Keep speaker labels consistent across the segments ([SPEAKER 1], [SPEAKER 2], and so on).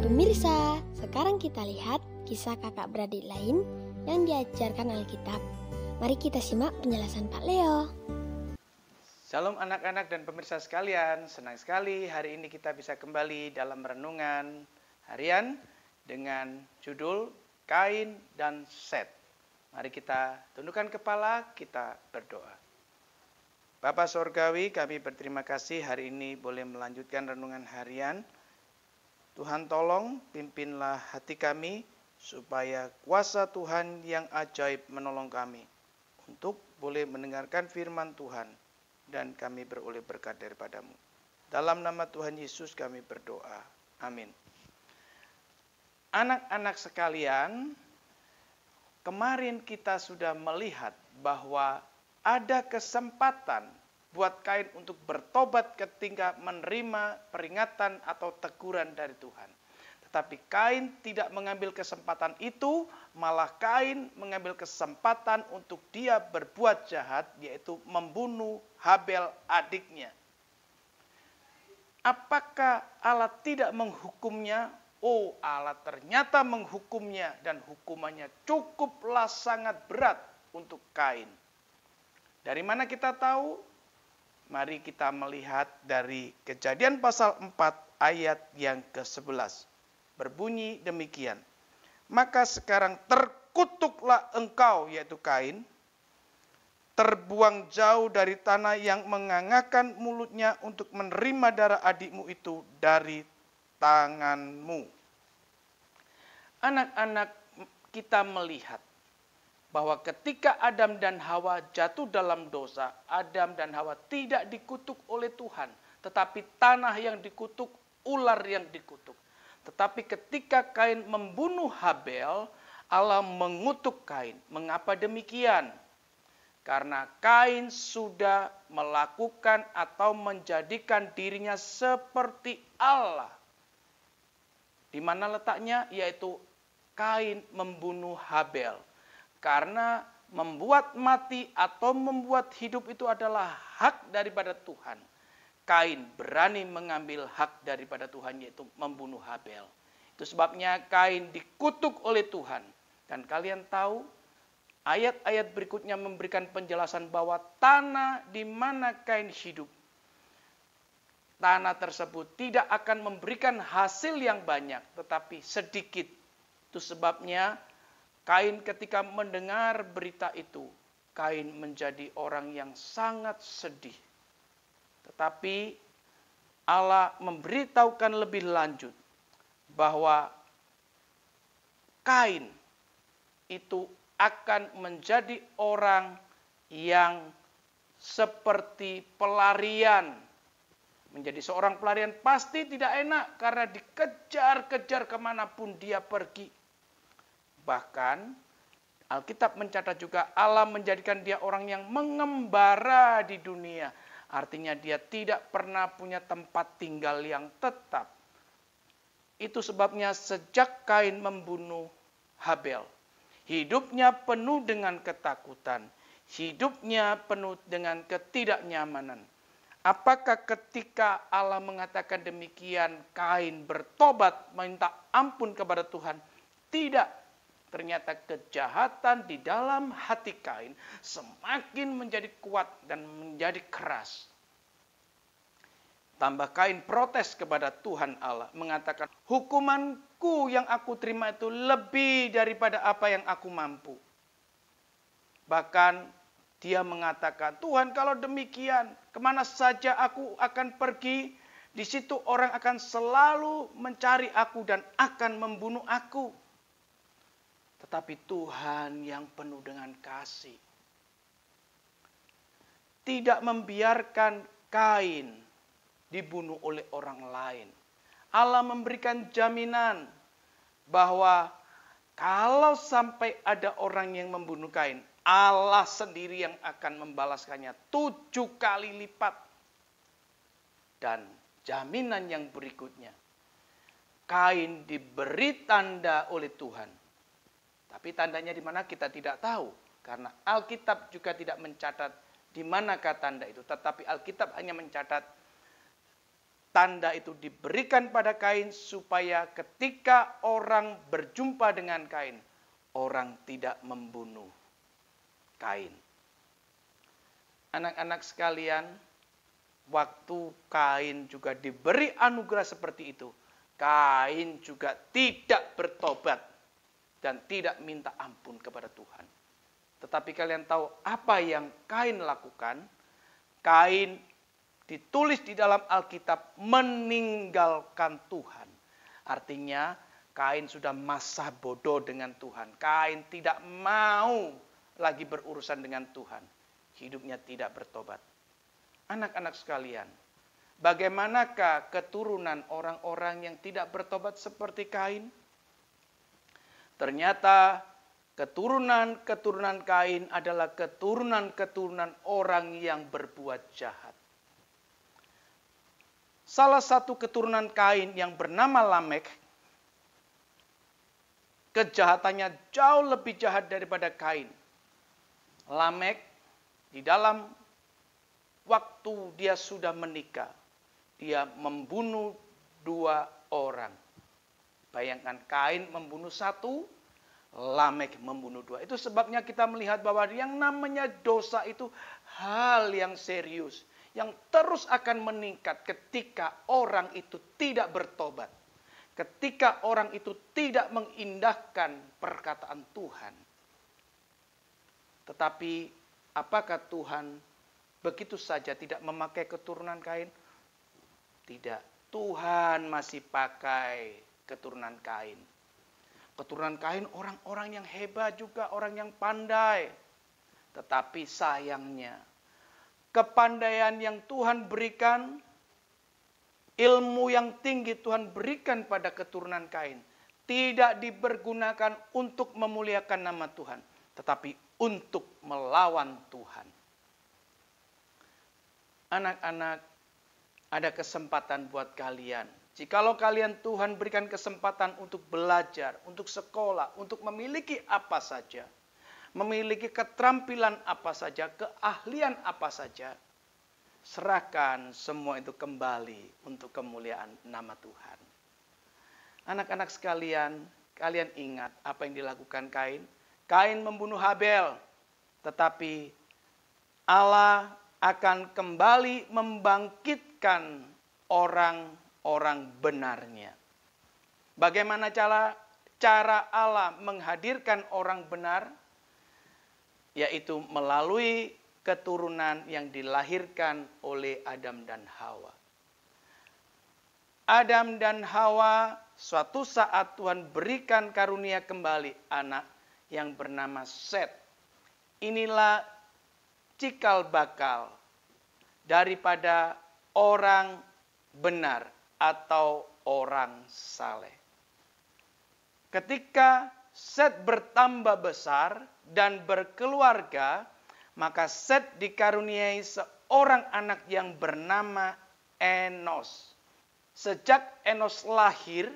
[SPEAKER 1] Pemirsa, sekarang kita lihat kisah kakak beradik lain yang diajarkan Alkitab. Mari kita simak penjelasan Pak Leo.
[SPEAKER 2] Shalom anak-anak dan pemirsa sekalian, senang sekali hari ini kita bisa kembali dalam renungan harian dengan judul Kain dan Set. Mari kita tundukkan kepala, kita berdoa. Bapa Sorgawi, kami berterima kasih hari ini boleh melanjutkan renungan harian. Tuhan tolong pimpinlah hati kami supaya kuasa Tuhan yang ajaib menolong kami untuk boleh mendengarkan firman Tuhan dan kami beroleh berkat daripadamu. Dalam nama Tuhan Yesus kami berdoa. Amin. Anak-anak sekalian, kemarin kita sudah melihat bahwa ada kesempatan buat Kain untuk bertobat ketika menerima peringatan atau teguran dari Tuhan. Tetapi Kain tidak mengambil kesempatan itu, malah Kain mengambil kesempatan untuk dia berbuat jahat, yaitu membunuh Habel adiknya. Apakah Allah tidak menghukumnya? Oh, Allah ternyata menghukumnya dan hukumannya cukuplah sangat berat untuk Kain. Dari mana kita tahu? Mari kita melihat dari Kejadian pasal 4 ayat yang ke-11. Berbunyi demikian. Maka sekarang terkutuklah engkau, yaitu Kain, terbuang jauh dari tanah yang mengangakkan mulutnya untuk menerima darah adikmu itu dari tanganmu. Anak-anak, kita melihat bahwa ketika Adam dan Hawa jatuh dalam dosa, Adam dan Hawa tidak dikutuk oleh Tuhan, tetapi tanah yang dikutuk, ular yang dikutuk. Tetapi ketika Kain membunuh Habel, Allah mengutuk Kain. Mengapa demikian? Karena Kain sudah melakukan atau menjadikan dirinya seperti Allah. Di mana letaknya? Yaitu Kain membunuh Habel. Karena membuat mati atau membuat hidup itu adalah hak daripada Tuhan. Kain berani mengambil hak daripada Tuhan, yaitu membunuh Habel. Itu sebabnya Kain dikutuk oleh Tuhan. Dan kalian tahu, ayat-ayat berikutnya memberikan penjelasan bahwa tanah di mana Kain hidup, tanah tersebut tidak akan memberikan hasil yang banyak, tetapi sedikit. Itu sebabnya Kain ketika mendengar berita itu, Kain menjadi orang yang sangat sedih. Tetapi Allah memberitahukan lebih lanjut bahwa Kain itu akan menjadi orang yang seperti pelarian. Menjadi seorang pelarian pasti tidak enak karena dikejar-kejar kemanapun dia pergi. Bahkan Alkitab mencatat juga Allah menjadikan dia orang yang mengembara di dunia. Artinya dia tidak pernah punya tempat tinggal yang tetap. Itu sebabnya sejak Kain membunuh Habel, hidupnya penuh dengan ketakutan. Hidupnya penuh dengan ketidaknyamanan. Apakah ketika Allah mengatakan demikian, Kain bertobat, minta ampun kepada Tuhan? Tidak. Ternyata kejahatan di dalam hati Kain semakin menjadi kuat dan menjadi keras. Tambah Kain protes kepada Tuhan Allah, mengatakan, hukumanku yang aku terima itu lebih daripada apa yang aku mampu. Bahkan dia mengatakan, Tuhan kalau demikian, kemana saja aku akan pergi, di situ orang akan selalu mencari aku dan akan membunuh aku. Tetapi Tuhan yang penuh dengan kasih tidak membiarkan Kain dibunuh oleh orang lain. Allah memberikan jaminan bahwa kalau sampai ada orang yang membunuh Kain, Allah sendiri yang akan membalaskannya 7 kali lipat. Dan jaminan yang berikutnya, Kain diberi tanda oleh Tuhan. Tapi tandanya di mana kita tidak tahu. Karena Alkitab juga tidak mencatat di manakah tanda itu. Tetapi Alkitab hanya mencatat tanda itu diberikan pada Kain supaya ketika orang berjumpa dengan Kain, orang tidak membunuh Kain. Anak-anak sekalian, waktu Kain juga diberi anugerah seperti itu, Kain juga tidak bertobat dan tidak minta ampun kepada Tuhan. Tetapi kalian tahu apa yang Kain lakukan? Kain ditulis di dalam Alkitab meninggalkan Tuhan. Artinya Kain sudah masa bodoh dengan Tuhan. Kain tidak mau lagi berurusan dengan Tuhan. Hidupnya tidak bertobat. Anak-anak sekalian, bagaimanakah keturunan orang-orang yang tidak bertobat seperti Kain? Ternyata keturunan-keturunan Kain adalah keturunan-keturunan orang yang berbuat jahat. Salah satu keturunan Kain yang bernama Lamek, kejahatannya jauh lebih jahat daripada Kain. Lamek di dalam waktu dia sudah menikah, dia membunuh 2 orang. Bayangkan, Kain membunuh 1, Lamek membunuh 2. Itu sebabnya kita melihat bahwa yang namanya dosa itu hal yang serius, yang terus akan meningkat ketika orang itu tidak bertobat. Ketika orang itu tidak mengindahkan perkataan Tuhan. Tetapi apakah Tuhan begitu saja tidak memakai keturunan Kain? Tidak. Tuhan masih pakai keturunan Kain. Keturunan Kain orang-orang yang hebat juga, orang yang pandai. Tetapi sayangnya, kepandaian yang Tuhan berikan, ilmu yang tinggi Tuhan berikan pada keturunan Kain, tidak dipergunakan untuk memuliakan nama Tuhan, tetapi untuk melawan Tuhan. Anak-anak, ada kesempatan buat kalian. Jikalau kalian Tuhan berikan kesempatan untuk belajar, untuk sekolah, untuk memiliki apa saja, memiliki keterampilan apa saja, keahlian apa saja, serahkan semua itu kembali untuk kemuliaan nama Tuhan. Anak-anak sekalian, kalian ingat apa yang dilakukan Kain? Kain membunuh Habel, tetapi Allah akan kembali membangkitkan orang-orang benarnya. Bagaimana cara Allah menghadirkan orang benar? Yaitu melalui keturunan yang dilahirkan oleh Adam dan Hawa. Adam dan Hawa suatu saat Tuhan berikan karunia kembali anak yang bernama Set. Inilah cikal bakal daripada orang benar atau orang saleh. Ketika Set bertambah besar dan berkeluarga, maka Set dikaruniai seorang anak yang bernama Enos. Sejak Enos lahir,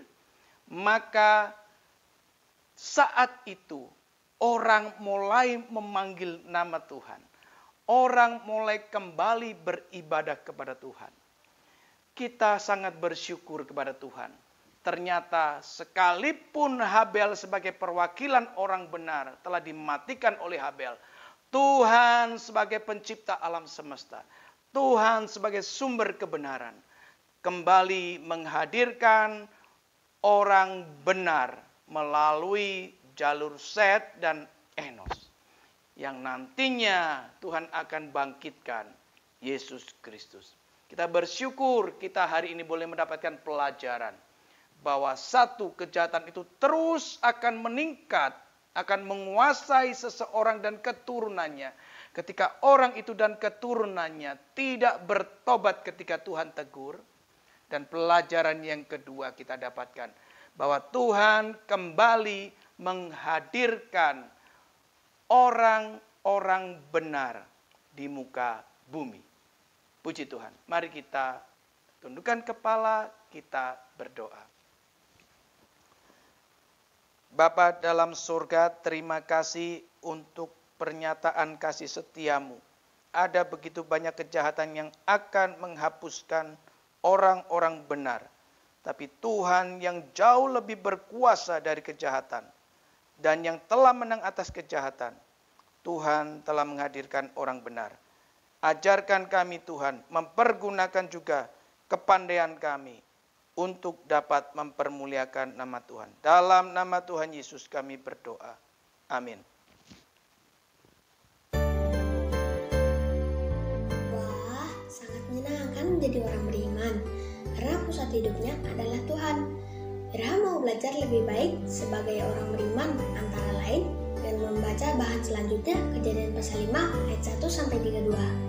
[SPEAKER 2] maka saat itu orang mulai memanggil nama Tuhan. Orang mulai kembali beribadah kepada Tuhan. Kita sangat bersyukur kepada Tuhan. Ternyata sekalipun Habel sebagai perwakilan orang benar telah dimatikan oleh Habel, Tuhan sebagai pencipta alam semesta, Tuhan sebagai sumber kebenaran, kembali menghadirkan orang benar melalui jalur Set dan Enos. Yang nantinya Tuhan akan bangkitkan Yesus Kristus. Kita bersyukur kita hari ini boleh mendapatkan pelajaran bahwa satu kejahatan itu terus akan meningkat, akan menguasai seseorang dan keturunannya. Ketika orang itu dan keturunannya tidak bertobat ketika Tuhan tegur. Dan pelajaran yang kedua kita dapatkan bahwa Tuhan kembali menghadirkan orang-orang benar di muka bumi. Puji Tuhan. Mari kita tundukkan kepala, kita berdoa. Bapa dalam surga, terima kasih untuk pernyataan kasih setiamu. Ada begitu banyak kejahatan yang akan menghapuskan orang-orang benar. Tapi Tuhan yang jauh lebih berkuasa dari kejahatan dan yang telah menang atas kejahatan, Tuhan telah menghadirkan orang benar. Ajarkan kami Tuhan, mempergunakan juga kepandaian kami untuk dapat mempermuliakan nama Tuhan. Dalam nama Tuhan Yesus kami berdoa. Amin.
[SPEAKER 1] Wah, sangat menyenangkan menjadi orang beriman, karena pusat hidupnya adalah Tuhan. Ira mau belajar lebih baik sebagai orang beriman, antara lain dengan membaca bahan selanjutnya Kejadian pasal 5 ayat 1-32.